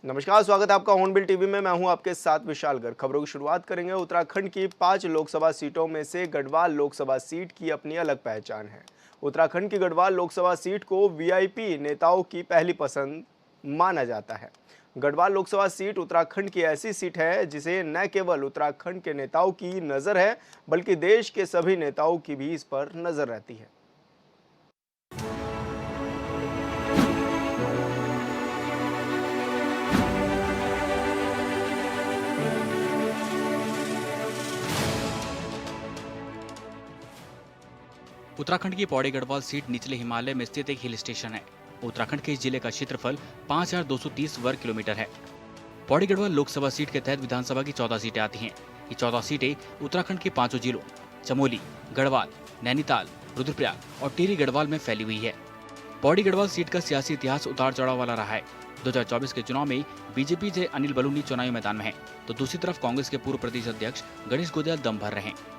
नमस्कार, स्वागत है आपका हॉर्नबिल टीवी में। मैं हूं आपके साथ विशाल गर्ग। खबरों की शुरुआत करेंगे। उत्तराखंड की 5 लोकसभा सीटों में से गढ़वाल लोकसभा सीट की अपनी अलग पहचान है। उत्तराखंड की गढ़वाल लोकसभा सीट को वीआईपी नेताओं की पहली पसंद माना जाता है। गढ़वाल लोकसभा सीट उत्तराखंड की ऐसी सीट है जिसे न केवल उत्तराखंड के नेताओं की नज़र है, बल्कि देश के सभी नेताओं की भी इस पर नज़र रहती है। उत्तराखंड की पौड़ी गढ़वाल सीट निचले हिमालय में स्थित एक हिल स्टेशन है। उत्तराखंड के इस जिले का क्षेत्रफल 5230 वर्ग किलोमीटर है। पौड़ी गढ़वाल लोकसभा सीट के तहत विधानसभा की 14 सीटें आती हैं। ये 14 सीटें उत्तराखंड के 5 जिलों चमोली, गढ़वाल, नैनीताल, रुद्रप्रयाग और टिहरी गढ़वाल में फैली हुई है। पौड़ी गढ़वाल सीट का सियासी इतिहास उतार चढ़ाव वाला रहा है। 2024 के चुनाव में बीजेपी से अनिल बलूनी चुनावी मैदान में है, तो दूसरी तरफ कांग्रेस के पूर्व प्रदेश अध्यक्ष गणेश गोयल दम भर रहे हैं।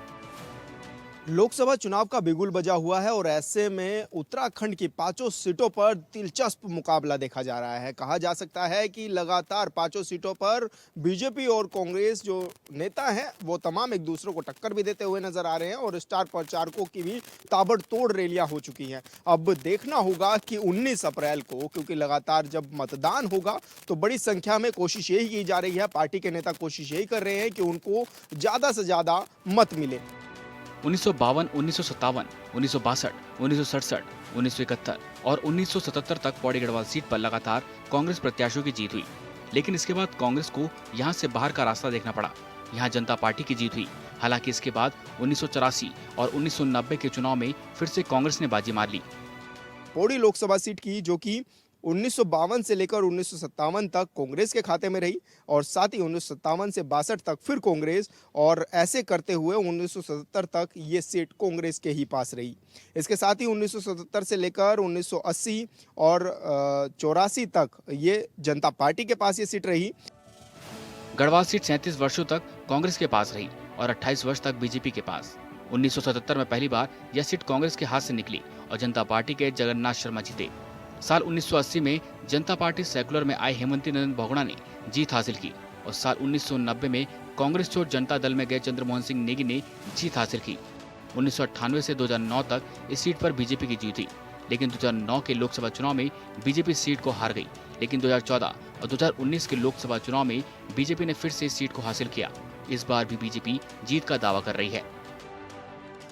लोकसभा चुनाव का बिगुल बजा हुआ है और ऐसे में उत्तराखंड की 5 सीटों पर दिलचस्प मुकाबला देखा जा रहा है। कहा जा सकता है कि लगातार 5 सीटों पर बीजेपी और कांग्रेस जो नेता हैं वो तमाम एक दूसरे को टक्कर भी देते हुए नजर आ रहे हैं और स्टार प्रचारकों की भी ताबड़तोड़ रैलियां हो चुकी हैं। अब देखना होगा कि 19 अप्रैल को, क्योंकि लगातार जब मतदान होगा तो बड़ी संख्या में कोशिश यही की जा रही है, पार्टी के नेता कोशिश यही कर रहे हैं कि उनको ज़्यादा से ज़्यादा मत मिले। 1952, 1957, 1962, 1967, 1971 और 1977 तक पौड़ी गढ़वाल सीट पर लगातार कांग्रेस प्रत्याशियों की जीत हुई, लेकिन इसके बाद कांग्रेस को यहां से बाहर का रास्ता देखना पड़ा। यहां जनता पार्टी की जीत हुई। हालांकि इसके बाद 1984 और 1990 के चुनाव में फिर से कांग्रेस ने बाजी मार ली। पौड़ी लोकसभा सीट की, जो कि 1952 से लेकर 1957 तक कांग्रेस के खाते में रही और साथ ही 1957 से 62 तक फिर कांग्रेस, और ऐसे करते हुए 1977 तक ये सीट कांग्रेस के ही पास रही। इसके साथ ही 1977 से लेकर 1980 और 84 तक ये जनता पार्टी के पास ये सीट रही। गढ़वाल सीट 37 वर्षों तक कांग्रेस के पास रही और 28 वर्ष तक बीजेपी के पास। 1977 में पहली बार यह सीट कांग्रेस के हाथ से निकली और जनता पार्टी के जगन्नाथ शर्मा जीते। साल 1980 में जनता पार्टी सेकुलर में आए हेमंती नंदन बहुगुणा ने जीत हासिल की और साल 1990 में कांग्रेस छोड़ जनता दल में गए चंद्रमोहन सिंह नेगी ने जीत हासिल की। 1998 से 2009 तक इस सीट पर बीजेपी की जीत हुई, लेकिन 2009 के लोकसभा चुनाव में बीजेपी सीट को हार गई। लेकिन 2014 और 2019 के लोकसभा चुनाव में बीजेपी ने फिर से इस सीट को हासिल किया। इस बार भी बीजेपी जीत का दावा कर रही है।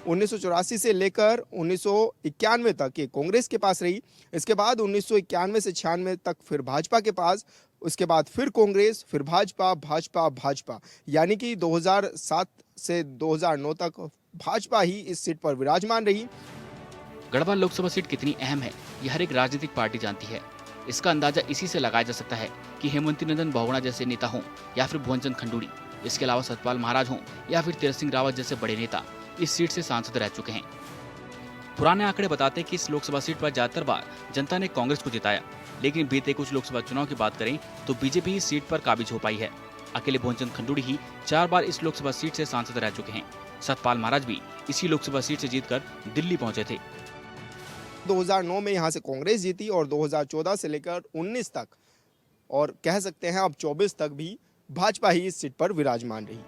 1984 से लेकर 1991 तक ये कांग्रेस के पास रही। इसके बाद 1991 से 96 तक फिर भाजपा के पास, उसके बाद फिर कांग्रेस, फिर भाजपा, भाजपा, भाजपा, यानी कि 2007 से 2009 तक भाजपा ही इस सीट पर विराजमान रही। गढ़वाल लोकसभा सीट कितनी अहम है, यह हर एक राजनीतिक पार्टी जानती है। इसका अंदाजा इसी से लगाया जा सकता है कि हेमंती नंदन बहुगुणा जैसे नेता हों या फिर भुवनचंद खंडूड़ी, इसके अलावा सतपाल महाराज हों या फिर तीरथ सिंह रावत जैसे बड़े नेता इस सीट से सांसद रह चुके हैं। पुराने आंकड़े बताते हैं कि इस लोकसभा सीट पर ज्यादातर बार जनता ने कांग्रेस को जिताया, लेकिन बीते कुछ लोकसभा चुनाव की बात करें तो बीजेपी इस सीट पर काबिज हो पाई है। अकेले भुवनचंद खंडूड़ी ही 4 बार इस लोकसभा सीट से सांसद रह चुके हैं। सतपाल महाराज भी इसी लोकसभा सीट से जीतकर दिल्ली पहुंचे थे। 2009 में यहाँ से कांग्रेस जीती और 2014 से लेकर 19 तक, और कह सकते हैं अब 24 तक भी भाजपा ही इस सीट पर विराजमान रही।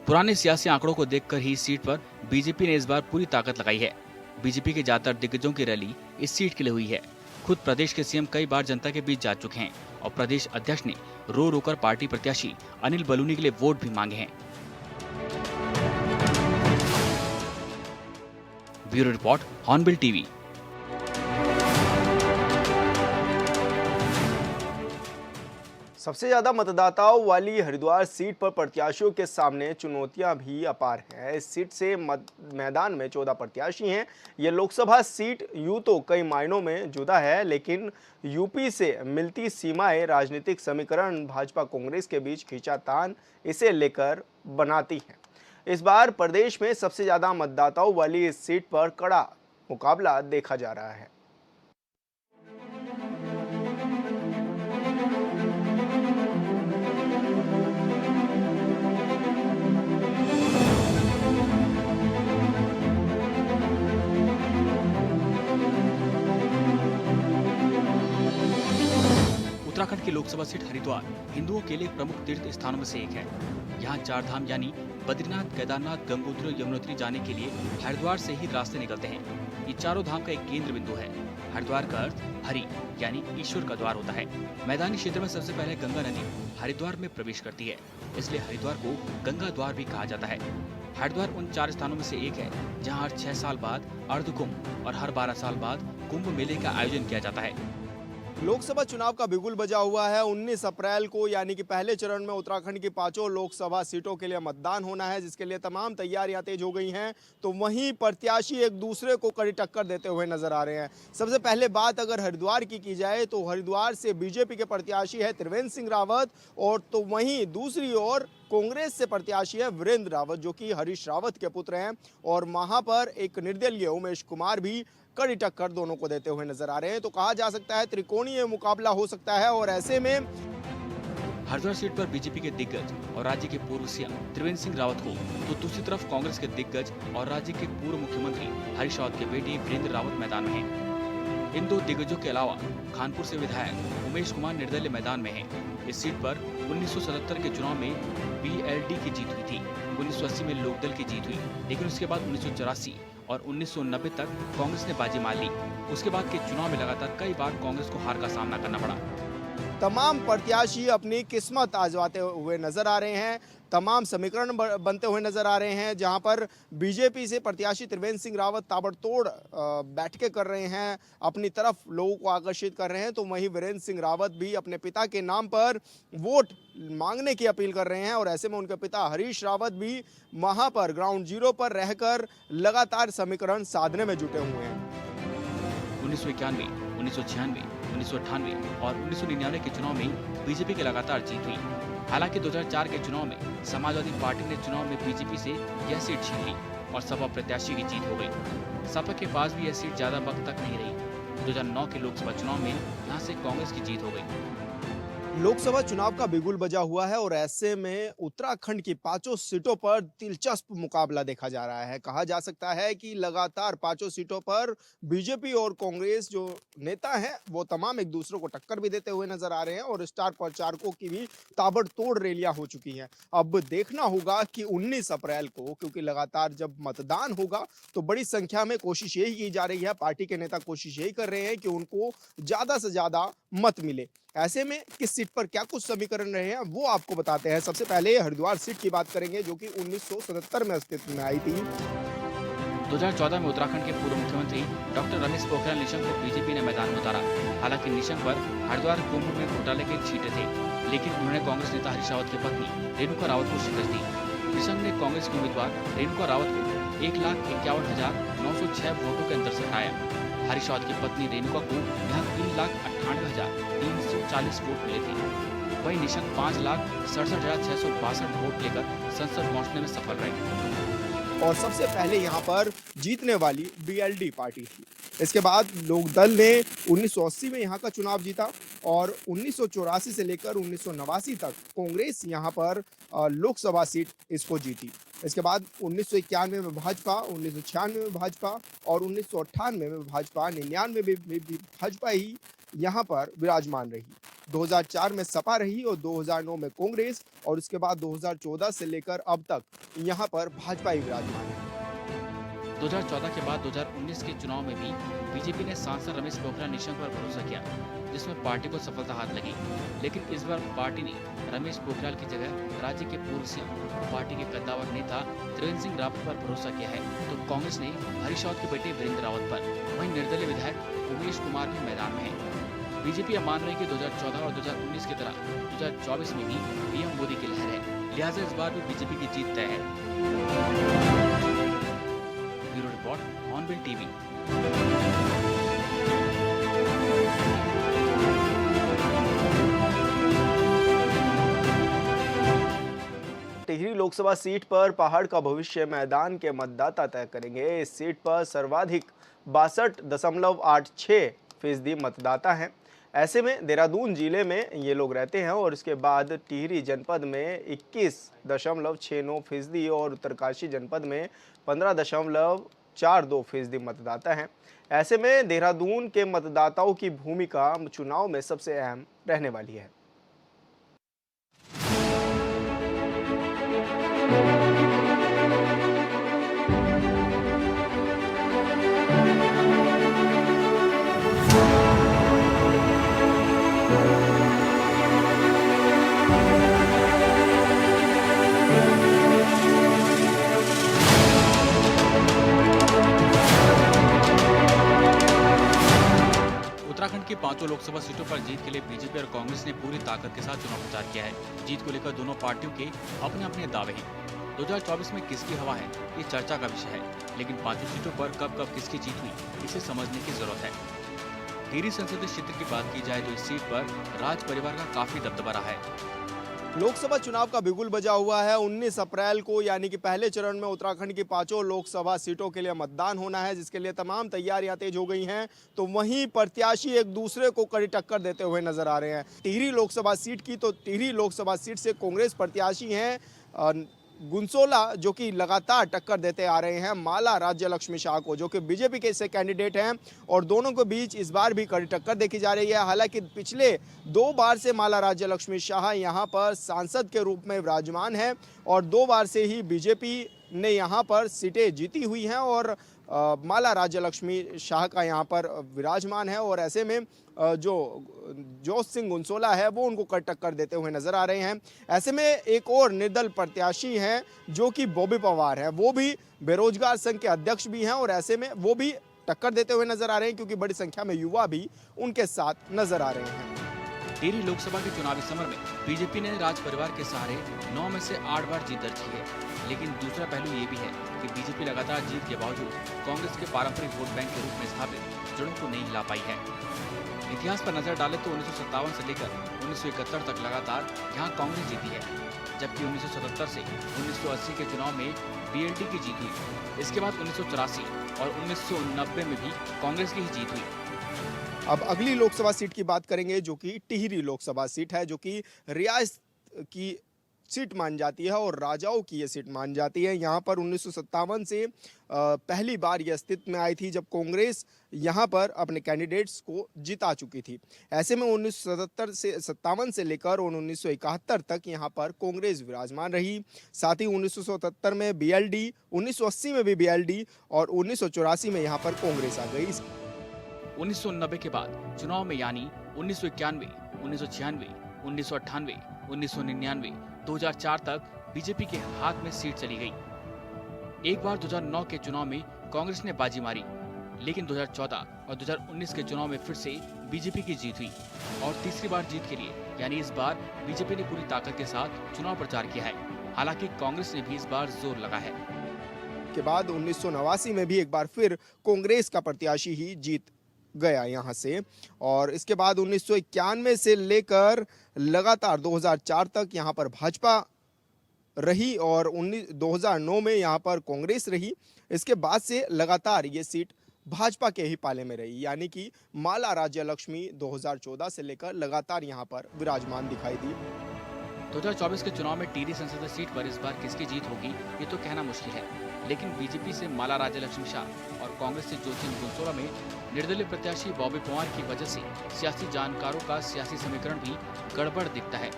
पुराने सियासी आंकड़ों को देखकर ही इस सीट पर बीजेपी ने इस बार पूरी ताकत लगाई है। बीजेपी के ज्यादातर दिग्गजों की रैली इस सीट के लिए हुई है। खुद प्रदेश के सीएम कई बार जनता के बीच जा चुके हैं और प्रदेश अध्यक्ष ने रो रो कर पार्टी प्रत्याशी अनिल बलूनी के लिए वोट भी मांगे हैं। Bureau report, hornbill TV. सबसे ज्यादा मतदाताओं वाली हरिद्वार सीट पर प्रत्याशियों के सामने चुनौतियां भी अपार हैं। इस सीट से मैदान में 14 प्रत्याशी हैं। यह लोकसभा सीट यूं तो कई मायनों में जुदा है, लेकिन यूपी से मिलती सीमाएं, राजनीतिक समीकरण भाजपा कांग्रेस के बीच खींचातान इसे लेकर बनाती हैं। इस बार प्रदेश में सबसे ज्यादा मतदाताओं वाली इस सीट पर कड़ा मुकाबला देखा जा रहा है। उत्तराखंड की लोकसभा सीट हरिद्वार हिंदुओं के लिए प्रमुख तीर्थ स्थानों में से एक है। यहाँ चार धाम यानी बद्रीनाथ, केदारनाथ, गंगोत्री और यमुनोत्री जाने के लिए हरिद्वार से ही रास्ते निकलते हैं। ये चारों धाम का एक केंद्र बिंदु है। हरिद्वार का अर्थ हरि यानी ईश्वर का द्वार होता है। मैदानी क्षेत्र में सबसे पहले गंगा नदी हरिद्वार में प्रवेश करती है, इसलिए हरिद्वार को गंगा द्वार भी कहा जाता है। हरिद्वार उन चार स्थानों में से एक है जहाँ हर 6 साल बाद अर्धकुंभ और हर 12 साल बाद कुंभ मेले का आयोजन किया जाता है। लोकसभा चुनाव का बिगुल बजा हुआ है। 19 अप्रैल को यानी कि पहले चरण में उत्तराखंड की 5 लोकसभा सीटों के लिए मतदान होना है, जिसके लिए तमाम तैयारियां तेज हो गई हैं। तो वहीं प्रत्याशी एक दूसरे को कड़ी टक्कर देते हुए नजर आ रहे हैं। सबसे पहले बात अगर हरिद्वार की जाए तो हरिद्वार से बीजेपी के प्रत्याशी है त्रिवेंद्र सिंह रावत, और तो वहीं दूसरी ओर कांग्रेस से प्रत्याशी है वीरेंद्र रावत, जो कि हरीश रावत के पुत्र हैं। और वहां पर एक निर्दलीय उमेश कुमार भी कड़ी टक्कर दोनों को देते हुए नजर आ रहे हैं। तो कहा जा सकता है त्रिकोणीय मुकाबला हो सकता है। और ऐसे में हरिद्वार सीट पर बीजेपी के दिग्गज और राज्य के पूर्व सीएम त्रिवेंद्र सिंह रावत को, तो दूसरी तरफ कांग्रेस के दिग्गज और राज्य के पूर्व मुख्यमंत्री हरीश रावत के बेटे वीरेंद्र रावत मैदान में हैं। इन दो दिग्गजों के अलावा खानपुर से विधायक उमेश कुमार निर्दलीय मैदान में हैं। इस सीट पर 1977 के चुनाव में बीएलडी की जीत हुई थी। 1980 में लोकदल की जीत हुई, लेकिन उसके बाद 1984 और 1990 तक कांग्रेस ने बाजी मार ली। उसके बाद के चुनाव में लगातार कई बार कांग्रेस को हार का सामना करना पड़ा। तमाम प्रत्याशी अपनी किस्मत आजमाते हुए नजर आ रहे हैं। तमाम समीकरण बनते हुए नजर आ रहे हैं, जहां पर बीजेपी से प्रत्याशी त्रिवेंद्र सिंह रावत ताबड़तोड़ बैठकें कर रहे हैं, अपनी तरफ लोगों को आकर्षित कर रहे हैं। तो वहीं वीरेंद्र सिंह रावत भी अपने पिता के नाम पर वोट मांगने की अपील कर रहे हैं। और ऐसे में उनके पिता हरीश रावत भी वहां पर ग्राउंड जीरो पर रहकर लगातार समीकरण साधने में जुटे हुए हैं। 1991, 1996, 1998 और 1999 के चुनाव में बीजेपी की लगातार जीत हुई। हालांकि 2004 के चुनाव में समाजवादी पार्टी ने चुनाव में बीजेपी से यह सीट छीन ली और सपा प्रत्याशी की जीत हो गई। सपा के पास भी यह सीट ज्यादा वक्त तक नहीं रही। 2009 के लोकसभा चुनाव में यहां से कांग्रेस की जीत हो गई। लोकसभा चुनाव का बिगुल बजा हुआ है और ऐसे में उत्तराखंड की 5 सीटों पर दिलचस्प मुकाबला देखा जा रहा है। कहा जा सकता है कि लगातार 5 सीटों पर बीजेपी और कांग्रेस जो नेता हैं वो तमाम एक दूसरे को टक्कर भी देते हुए नजर आ रहे हैं और स्टार प्रचारकों की भी ताबड़तोड़ रैलियां हो चुकी हैं। अब देखना होगा कि 19 अप्रैल को, क्योंकि लगातार जब मतदान होगा तो बड़ी संख्या में कोशिश यही की जा रही है, पार्टी के नेता कोशिश यही कर रहे हैं कि उनको ज्यादा से ज्यादा मत मिले। ऐसे में किस सीट पर क्या कुछ समीकरण रहे हैं वो आपको बताते हैं। सबसे पहले हरिद्वार सीट की बात करेंगे, जो कि 1977 में अस्तित्व में आई थी। 2014 में उत्तराखंड के पूर्व मुख्यमंत्री डॉक्टर रमेश पोखरियाल निशंक को बीजेपी ने मैदान में उतारा। हालांकि निशंक पर हरिद्वार कुंभ में घोटाले के छींटे थे, लेकिन उन्होंने कांग्रेस नेता हरीश रावत की पत्नी रेणुका रावत को शिकस्त दी। निशंक ने कांग्रेस के उम्मीदवार रेणुका रावत को 1,51,906 वोटों के अंतर से हराया। हरीश रावत की पत्नी रेणुका को यहाँ 3,98,340 वोट मिले थे। वहीं निशंक 5,67,662 वोट लेकर संसद पहुंचने में सफल रहे। और सबसे पहले यहाँ पर जीतने वाली बीएलडी पार्टी थी। इसके बाद लोकदल ने 1980 में यहाँ का चुनाव जीता और 1984 से लेकर 1989 तक कांग्रेस यहाँ पर लोकसभा सीट इसको जीती। इसके बाद 1991 में भाजपा, 1996 में भाजपा और 1998 में भाजपा, 99 में भी भाजपा ही यहाँ पर विराजमान रही। 2004 में सपा रही और 2009 में कांग्रेस, और उसके बाद 2014 से लेकर अब तक यहाँ पर भाजपा ही विराजमान है। 2014 के बाद 2019 के चुनाव में भी बीजेपी ने सांसद रमेश पोखरियाल निशंक पर भरोसा किया, जिसमें पार्टी को सफलता हाथ लगी। लेकिन इस बार पार्टी ने रमेश पोखरियाल की जगह राज्य के पूर्व सीएम पार्टी के कद्दावर नेता त्रिवेंद्र सिंह रावत पर भरोसा किया है। तो कांग्रेस ने हरीश रावत के बेटे वीरेंद्र रावत पर, वहीं निर्दलीय विधायक उमेश कुमार भी मैदान में है। बीजेपी अब मान रही है कि 2014 और 2019 की तरह 2024 में भी पीएम मोदी की लहर है, लिहाजा इस बार भी बीजेपी की जीत तय है। ब्यूरो रिपोर्ट, ऑनबिल टीवी। टिहरी लोकसभा सीट पर पहाड़ का भविष्य मैदान के मतदाता तय करेंगे। इस सीट पर सर्वाधिक 62.86% मतदाता हैं। ऐसे में देहरादून जिले में ये लोग रहते हैं और इसके बाद टिहरी जनपद में 21.69% और उत्तरकाशी जनपद में 15.42% मतदाता हैं। ऐसे में देहरादून के मतदाताओं की भूमिका चुनाव में सबसे अहम रहने वाली है। उत्तराखंड की 5 लोकसभा सीटों पर जीत के लिए बीजेपी और कांग्रेस ने पूरी ताकत के साथ चुनाव प्रचार किया है। जीत को लेकर दोनों पार्टियों के अपने अपने दावे हैं। 2024 में किसकी हवा है, ये चर्चा का विषय है, लेकिन 5 सीटों पर कब कब किसकी जीत हुई, इसे समझने की जरूरत है। टिहरी संसदीय क्षेत्र की बात की जाए तो इस सीट पर राज परिवार का काफी दबदबा रहा है। लोकसभा चुनाव का बिगुल बजा हुआ है। 19 अप्रैल को यानी कि पहले चरण में उत्तराखंड की 5 लोकसभा सीटों के लिए मतदान होना है, जिसके लिए तमाम तैयारियां तेज हो गई हैं। तो वहीं प्रत्याशी एक दूसरे को कड़ी टक्कर देते हुए नजर आ रहे हैं। टिहरी लोकसभा सीट की तो टिहरी लोकसभा सीट से कांग्रेस प्रत्याशी हैं गुंसोला, जो कि लगातार टक्कर देते आ रहे हैं माला राज्य लक्ष्मी शाह को, जो कि बीजेपी के से कैंडिडेट हैं, और दोनों के बीच इस बार भी कड़ी टक्कर देखी जा रही है। हालांकि पिछले 2 बार से माला राज्य लक्ष्मी शाह यहां पर सांसद के रूप में विराजमान है और 2 बार से ही बीजेपी ने यहां पर सीटें जीती हुई हैं और माला राज्य लक्ष्मी शाह का यहां पर विराजमान है। और ऐसे में जो जोश सिंह गुंसोला है वो उनको कड़ टक्कर देते हुए नजर आ रहे हैं। ऐसे में एक और निर्दल प्रत्याशी हैं जो कि बॉबी पवार हैं, वो भी बेरोजगार संघ के अध्यक्ष भी हैं और ऐसे में वो भी टक्कर देते हुए नजर आ रहे हैं, क्योंकि बड़ी संख्या में युवा भी उनके साथ नजर आ रहे हैं। टिहरी लोकसभा के चुनावी समर में बीजेपी ने राज परिवार के सहारे 9 में से 8 बार जीत दर्ज की है, लेकिन दूसरा पहलू ये भी है कि बीजेपी लगातार जीत के बावजूद कांग्रेस के पारंपरिक वोट बैंक के रूप में स्थापित जड़ों को नहीं हिला पाई है। इतिहास पर नजर डालें तो 1957 से लेकर 1971 तक लगातार यहाँ कांग्रेस जीती है, जबकि 1977 से 1980 के चुनाव में बीएलडी की जीत हुई। इसके बाद 1984 और 1990 में भी कांग्रेस की ही जीत हुई। अब अगली लोकसभा सीट की बात करेंगे, जो कि टिहरी लोकसभा सीट है, जो कि रियासत की सीट मान जाती है और राजाओं की ये सीट मान जाती है। यहाँ पर 1957 से पहली बार ये अस्तित्व में आई थी, जब कांग्रेस यहाँ पर अपने कैंडिडेट्स को जिता चुकी थी। ऐसे में 1977 से 57 से लेकर 1971 तक यहाँ पर कांग्रेस विराजमान रही। साथ ही 1977 में बीएलडी, 1980 में भी बीएलडी और 1984 में यहाँ पर कांग्रेस आ गई। 1990 के बाद चुनाव में यानी 1991, 1996, 1998, 1999, 2004 तक बीजेपी के हाथ में सीट चली गई। एक बार 2009 के चुनाव में कांग्रेस ने बाजी मारी, लेकिन 2014 और 2019 के चुनाव में फिर से बीजेपी की जीत हुई और तीसरी बार जीत के लिए यानी इस बार बीजेपी ने पूरी ताकत के साथ चुनाव प्रचार किया है। हालांकि कांग्रेस ने भी इस बार जोर लगा है। के बाद 1989 में भी एक बार फिर कांग्रेस का प्रत्याशी ही जीत गया यहाँ से, और इसके बाद 1991 से लेकर लगातार 2004 तक यहाँ पर भाजपा रही और 2009 में यहाँ पर कांग्रेस रही। इसके बाद से लगातार ये सीट भाजपा के ही पाले में रही, यानी कि माला राज्य लक्ष्मी 2014 से लेकर लगातार यहाँ पर विराजमान दिखाई दी। 2024 के चुनाव में टिहरी संसदीय सीट पर इस बार किसकी जीत होगी ये तो कहना मुश्किल है, लेकिन बीजेपी से माला राज्य लक्ष्मी शाह और कांग्रेस से जोशी गुंसोला में निर्दलीय प्रत्याशी बॉबी पवार की वजह से सियासी जानकारों का सियासी समीकरण भी गड़बड़ दिखता है।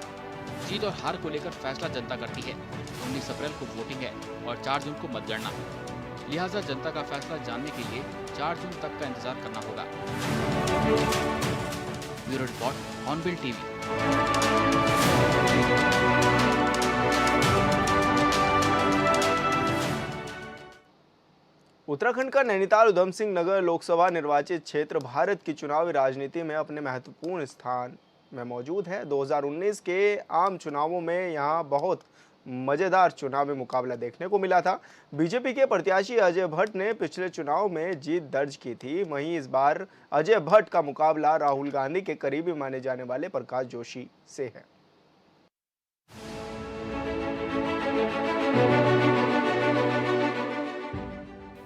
जीत और हार को लेकर फैसला जनता करती है। 19 अप्रैल को वोटिंग है और 4 जून को मतगणना, लिहाजा जनता का फैसला जानने के लिए 4 जून तक का इंतजार करना होगा। ब्यूरो रिपोर्ट, ऑनबिल टीवी। उत्तराखंड का नैनीताल उधम सिंह नगर लोकसभा निर्वाचित क्षेत्र भारत की चुनावी राजनीति में अपने महत्वपूर्ण स्थान में मौजूद है। 2019 के आम चुनावों में यहाँ बहुत मजेदार चुनावी मुकाबला देखने को मिला था। बीजेपी के प्रत्याशी अजय भट्ट ने पिछले चुनाव में जीत दर्ज की थी। वहीं इस बार अजय भट्ट का मुकाबला राहुल गांधी के करीबी माने जाने वाले प्रकाश जोशी से है।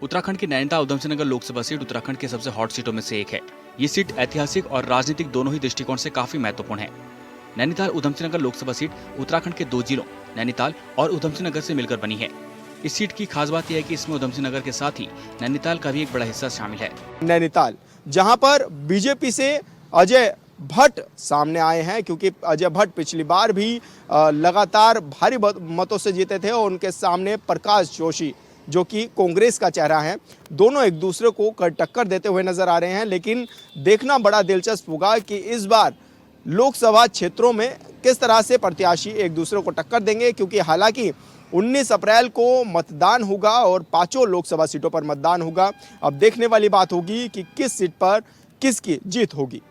उत्तराखंड की नैनीताल उधम सिंह नगर लोकसभा सीट उत्तराखंड के सबसे हॉट सीटों में से एक है। ये सीट ऐतिहासिक और राजनीतिक दोनों ही दृष्टिकोण से काफी महत्वपूर्ण है। नैनीताल उधम सिंह नगर लोकसभा सीट उत्तराखंड के 2 जिलों नैनीताल और उधम सिंह नगर से मिलकर बनी है। इस सीट की खास बात यह है कि इसमें उधम सिंह नगर के साथ ही नैनीताल का भी एक बड़ा हिस्सा शामिल है। नैनीताल, जहां पर बीजेपी से अजय भट्ट सामने आए हैं, क्योंकि अजय भट्ट पिछली बार भी लगातार भारी मतों से जीते थे और उनके सामने प्रकाश जोशी जो कि कांग्रेस का चेहरा है, दोनों एक दूसरे को टक्कर देते हुए नजर आ रहे हैं। लेकिन देखना बड़ा दिलचस्प होगा कि इस बार लोकसभा क्षेत्रों में किस तरह से प्रत्याशी एक दूसरे को टक्कर देंगे, क्योंकि हालांकि 19 अप्रैल को मतदान होगा और 5 लोकसभा सीटों पर मतदान होगा। अब देखने वाली बात होगी कि किस सीट पर किसकी जीत होगी।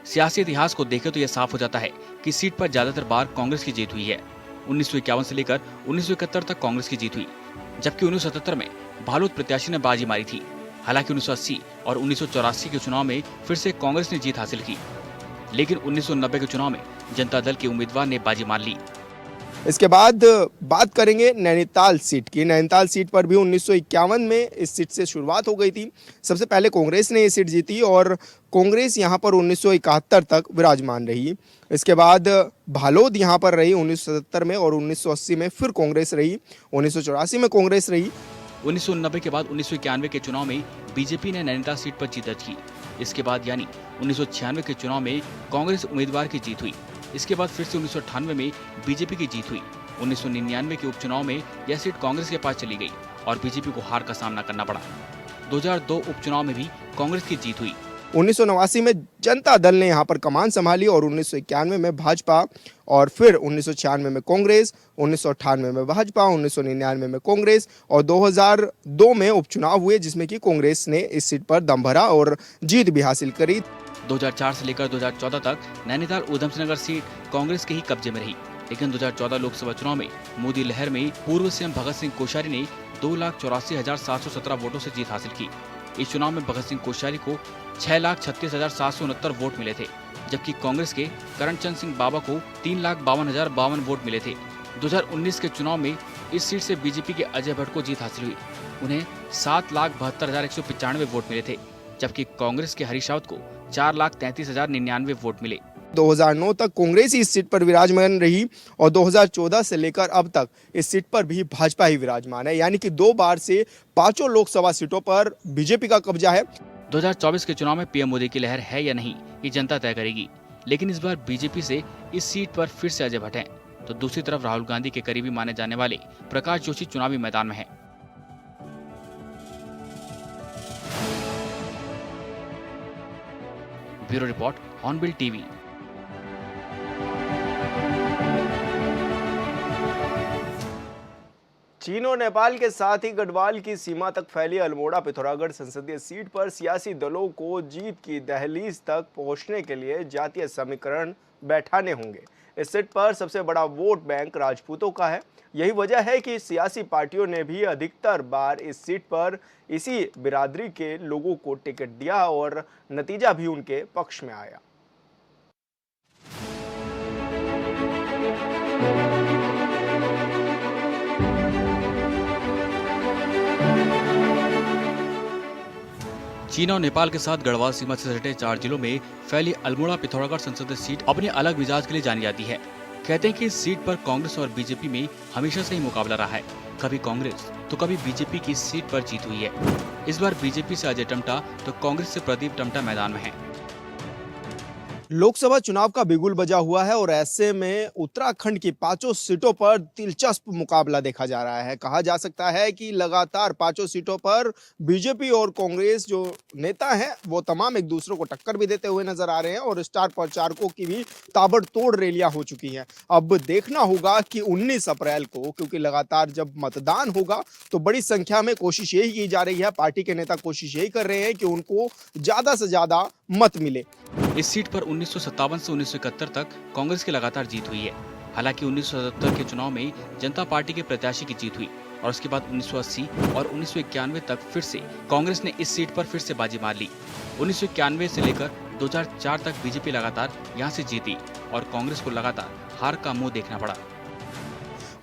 सियासी इतिहास को देखें तो यह साफ हो जाता है कि सीट पर ज्यादातर बार कांग्रेस की जीत हुई है। 1951 से लेकर 1971 तक कांग्रेस की जीत हुई, जबकि 1977 में भालूद प्रत्याशी ने बाजी मारी थी। हालांकि 1980 और 1984 के चुनाव में फिर से कांग्रेस ने जीत हासिल की, लेकिन 1990 के चुनाव में जनता दल के उम्मीदवार ने बाजी मार ली। इसके बाद बात करेंगे नैनीताल सीट की। नैनीताल सीट पर भी 1951 में इस सीट से शुरुआत हो गई थी। सबसे पहले कांग्रेस ने ये सीट जीती और कांग्रेस यहाँ पर 1971 तक विराजमान रही। इसके बाद भालोद यहाँ पर रही 1977 में और 1980 में फिर कांग्रेस रही, 1984 में कांग्रेस रही। 1990 के बाद 1991 के चुनाव में बीजेपी ने नैनीताल सीट पर जीत दर्ज की। इसके बाद यानी 1996 के चुनाव में कांग्रेस उम्मीदवार की जीत हुई। इसके बाद फिर से 1998 में बीजेपी की जीत हुई। 1999 के उपचुनाव में यह सीट कांग्रेस के पास चली गई और बीजेपी को हार का सामना करना पड़ा। 2002 उपचुनाव में भी कांग्रेस की जीत हुई। 1989 में जनता दल ने यहाँ पर कमान संभाली और 1991 में भाजपा और फिर 1996 में कांग्रेस, 1998 में भाजपा, 1999 में कांग्रेस और 2002 में उपचुनाव हुए जिसमें कि कांग्रेस ने इस सीट पर दम भरा और जीत भी हासिल करी। 2004 से लेकर 2014 तक नैनीताल ऊधम सिंह नगर सीट कांग्रेस के ही कब्जे में रही, लेकिन 2014 लोकसभा चुनाव में मोदी लहर में पूर्व सीएम भगत सिंह कोश्यारी ने 2,84,717 वोटों से जीत हासिल की। इस चुनाव में भगत सिंह कोश्यारी को 6,36,769 वोट मिले थे, जबकि कांग्रेस के करणचंद सिंह बाबा को 3,52,052 वोट मिले थे। 2019 के चुनाव में इस सीट से बीजेपी के अजय भट्ट को जीत हासिल हुई। उन्हें 7,72,195 वोट मिले थे, जबकि कांग्रेस के हरीश रावत को 4,33,099 वोट मिले। 2009 तक कांग्रेस ही इस सीट पर विराजमान रही और 2014 से लेकर अब तक इस सीट पर भी भाजपा ही विराजमान है, यानी कि 2 बार से 5 लोकसभा सीटों पर बीजेपी का कब्जा है। 2024 के चुनाव में पीएम मोदी की लहर है या नहीं, ये जनता तय करेगी, लेकिन इस बार बीजेपी से इस सीट पर फिर से अजय भट्ट हैं, तो दूसरी तरफ राहुल गांधी के करीबी माने जाने वाले प्रकाश जोशी चुनावी मैदान में हैं। Bureau report, hornbill TV. चीन और नेपाल के साथ ही गढ़वाल की सीमा तक फैली अल्मोड़ा पिथौरागढ़ संसदीय सीट पर सियासी दलों को जीत की दहलीज तक पहुंचने के लिए जातीय समीकरण बैठाने होंगे। इस सीट पर सबसे बड़ा वोट बैंक राजपूतों का है। यही वजह है कि सियासी पार्टियों ने भी अधिकतर बार इस सीट पर इसी बिरादरी के लोगों को टिकट दिया और नतीजा भी उनके पक्ष में आया। चीन और नेपाल के साथ गढ़वाल सीमा से सटे 4 जिलों में फैली अल्मोड़ा पिथौरागढ़ संसदीय सीट अपने अलग मिजाज के लिए जानी जाती है। कहते हैं कि इस सीट पर कांग्रेस और बीजेपी में हमेशा से ही मुकाबला रहा है। कभी कांग्रेस तो कभी बीजेपी की इस सीट पर जीत हुई है। इस बार बीजेपी से अजय टमटा तो कांग्रेस से प्रदीप टमटा मैदान में है। लोकसभा चुनाव का बिगुल बजा हुआ है और ऐसे में उत्तराखंड की 5 सीटों पर दिलचस्प मुकाबला देखा जा रहा है। कहा जा सकता है कि लगातार 5 सीटों पर बीजेपी और कांग्रेस जो नेता हैं वो तमाम एक दूसरे को टक्कर भी देते हुए नजर आ रहे हैं और स्टार प्रचारकों की भी ताबड़तोड़ रैलियां हो चुकी हैं। अब देखना होगा कि 19 अप्रैल को, क्योंकि लगातार जब मतदान होगा तो बड़ी संख्या में कोशिश यही की जा रही है, पार्टी के नेता कोशिश यही कर रहे हैं कि उनको ज्यादा से ज्यादा मत मिले। इस सीट पर 1957 से 1971 तक कांग्रेस की लगातार जीत हुई है। हालांकि 1977 के चुनाव में जनता पार्टी के प्रत्याशी की जीत हुई और उसके बाद 1980 और 1991 तक फिर से कांग्रेस ने इस सीट पर फिर से बाजी मार ली। 1991 से लेकर 2004 तक बीजेपी लगातार यहां से जीती और कांग्रेस को लगातार हार का मुंह देखना पड़ा।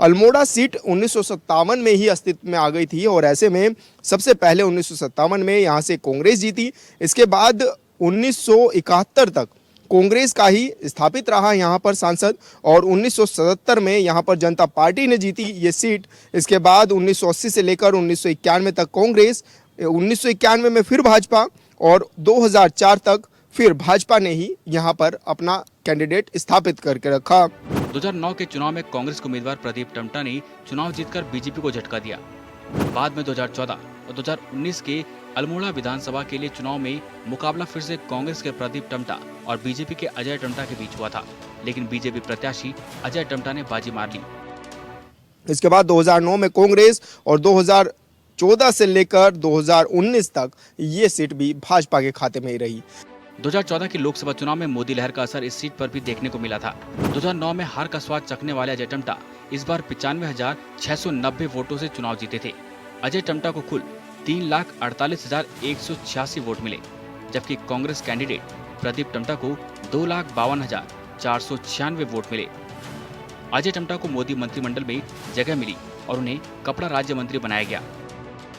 अल्मोड़ा सीट 1957 में ही अस्तित्व में आ गई थी और ऐसे में सबसे पहले 1957 में यहाँ से कांग्रेस जीती। इसके बाद 1971 तक कांग्रेस का ही स्थापित रहा यहाँ पर सांसद और 1977 में यहाँ पर जनता पार्टी ने जीती ये सीट। इसके बाद 1980 से लेकर 1991 तक कांग्रेस, 1991 में फिर भाजपा और 2004 तक फिर भाजपा ने ही यहां पर अपना कैंडिडेट स्थापित करके रखा। 2009 के चुनाव में कांग्रेस के उम्मीदवार प्रदीप टम्टा ने चुनाव जीतकर बीजेपी को झटका दिया। बाद में 2014 और 2019 के अल्मोड़ा विधानसभा के लिए चुनाव में मुकाबला फिर से कांग्रेस के प्रदीप टम्टा और बीजेपी के अजय टम्टा के बीच हुआ था, लेकिन बीजेपी प्रत्याशी अजय टम्टा ने बाजी मार ली। इसके बाद 2009 में कांग्रेस और 2014 से लेकर 2019 तक ये सीट भी भाजपा के खाते में ही रही। 2014 के लोकसभा चुनाव में मोदी लहर का असर इस सीट पर भी देखने को मिला था। 2009 में हार का स्वाद चखने वाले अजय टम्टा इस बार 95,690 वोटों से चुनाव जीते थे। अजय टम्टा को कुल 3,48,186 वोट मिले, जबकि कांग्रेस कैंडिडेट प्रदीप टम्टा को 2,52,496 वोट मिले। अजय टम्टा को मोदी मंत्रिमंडल में जगह मिली और उन्हें कपड़ा राज्य मंत्री बनाया गया।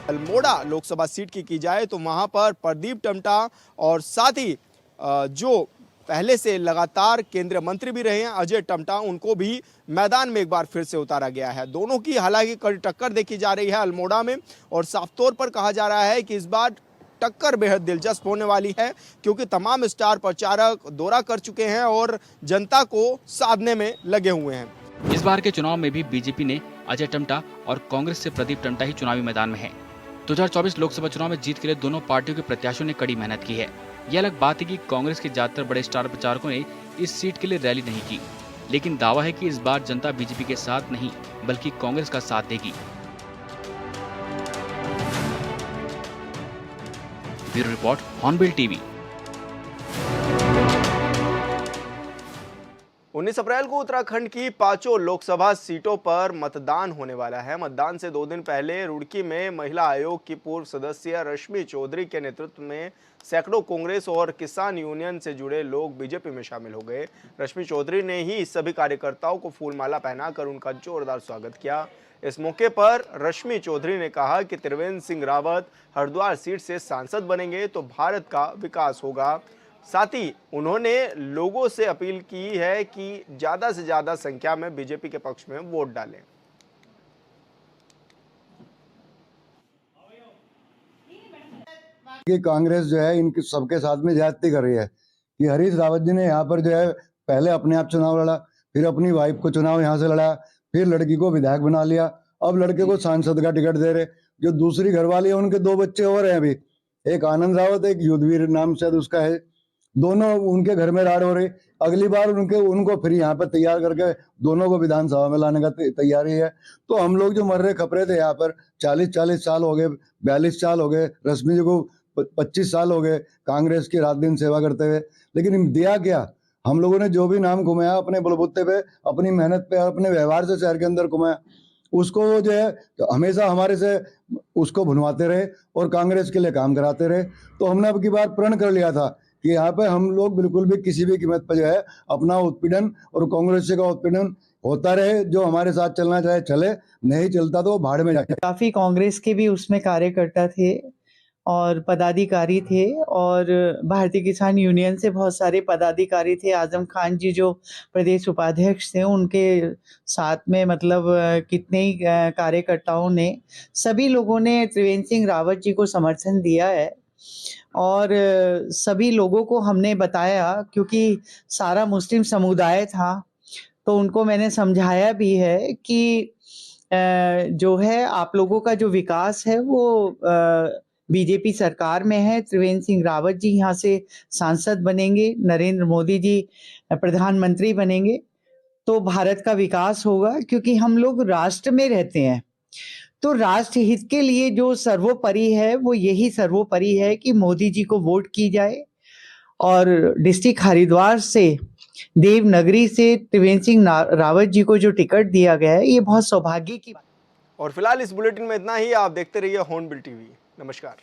अल्मोड़ा लोकसभा सीट की जाए तो वहां पर प्रदीप टम्टा और साथ ही जो पहले से लगातार केंद्रीय मंत्री भी रहे हैं अजय टम्टा, उनको भी मैदान में एक बार फिर से उतारा गया है। दोनों की हालांकि कड़ी टक्कर देखी जा रही है अल्मोड़ा में, और साफ तौर पर कहा जा रहा है कि इस बार टक्कर बेहद दिलचस्प होने वाली है, क्योंकि तमाम स्टार प्रचारक दौरा कर चुके हैं और जनता को साधने में लगे हुए हैं। इस बार के चुनाव में भी बीजेपी ने अजय टम्टा और कांग्रेस से प्रदीप टम्टा ही चुनावी मैदान में है। 2024 लोकसभा चुनाव में जीत के लिए दोनों पार्टियों के प्रत्याशियों ने कड़ी मेहनत की है। यह अलग बात है कि कांग्रेस के ज्यादातर बड़े स्टार प्रचारकों ने इस सीट के लिए रैली नहीं की, लेकिन दावा है कि इस बार जनता बीजेपी के साथ नहीं बल्कि कांग्रेस का साथ देगी। Bureau report, hornbill TV. 19 अप्रैल को उत्तराखंड की 5 लोकसभा सीटों पर मतदान होने वाला है। मतदान से 2 दिन पहले रुड़की में महिला आयोग की पूर्व सदस्य रश्मि चौधरी के नेतृत्व में सैकड़ों कांग्रेस और किसान यूनियन से जुड़े लोग बीजेपी में शामिल हो गए। रश्मि चौधरी ने ही सभी कार्यकर्ताओं को फूलमाला पहनाकर उनका जोरदार स्वागत किया। इस मौके पर रश्मि चौधरी ने कहा कि त्रिवेंद्र सिंह रावत हरिद्वार सीट से सांसद बनेंगे तो भारत का विकास होगा। साथ ही उन्होंने लोगों से अपील की है कि ज्यादा से ज्यादा संख्या में बीजेपी के पक्ष में वोट डालें। कि कांग्रेस जो है इनके सबके साथ में ज्यादती कर रही है कि हरीश रावत जी ने यहाँ पर जो है पहले अपने आप चुनाव लड़ा, फिर अपनी वाइफ को चुनाव यहाँ से लड़ा, फिर लड़की को विधायक बना लिया, अब लड़के को सांसद का टिकट दे रहे। जो दूसरी घरवाली है उनके 2 बच्चे और हैं अभी, एक आनंद रावत, एक युद्धवीर नाम शायद उसका है, दोनों उनके घर में राड़ हो रही। अगली बार उनको फिर यहाँ पर तैयार करके दोनों को विधानसभा में लाने का तैयारी है। तो हम लोग जो मर रहे खप रहे थे यहाँ पर 40 साल हो गए, 42 साल हो गए, रश्मि जी को 25 साल हो गए कांग्रेस की रात दिन सेवा करते हुए, लेकिन दिया क्या? हम लोगों ने जो भी नाम घुमाया अपने बलबूते पे, अपनी मेहनत पे, अपने व्यवहार से शहर के अंदर घुमाया, उसको जो है तो हमेशा हमारे से उसको भुनवाते रहे और कांग्रेस के लिए काम कराते रहे। तो हमने अब की बार प्रण कर लिया था कि यहाँ पे हम लोग बिल्कुल भी किसी भी कीमत पर जो है अपना उत्पीड़न और कांग्रेस का उत्पीड़न होता रहे। जो हमारे साथ चलना चाहे चले, नहीं चलता तो वो भाड़ में जाए। काफी कांग्रेस के भी उसमें कार्यकर्ता थे और पदाधिकारी थे, और भारतीय किसान यूनियन से बहुत सारे पदाधिकारी थे। आजम खान जी जो प्रदेश उपाध्यक्ष थे, उनके साथ में मतलब कितने ही कार्यकर्ताओं ने, सभी लोगों ने त्रिवेंद्र सिंह रावत जी को समर्थन दिया है। और सभी लोगों को हमने बताया, क्योंकि सारा मुस्लिम समुदाय था, तो उनको मैंने समझाया भी है कि जो है आप लोगों का जो विकास है वो बीजेपी सरकार में है। त्रिवेंद्र सिंह रावत जी यहाँ से सांसद बनेंगे, नरेंद्र मोदी जी प्रधानमंत्री बनेंगे तो भारत का विकास होगा, क्योंकि हम लोग राष्ट्र में रहते हैं। तो राष्ट्र हित के लिए जो सर्वोपरि है वो यही सर्वोपरि है कि मोदी जी को वोट की जाए, और डिस्ट्रिक्ट हरिद्वार से, देवनगरी से त्रिवेंद्र सिंह रावत जी को जो टिकट दिया गया है, ये बहुत सौभाग्य की बात। और फिलहाल इस बुलेटिन में इतना ही। आप देखते रहिए हॉर्नबिल टीवी। नमस्कार।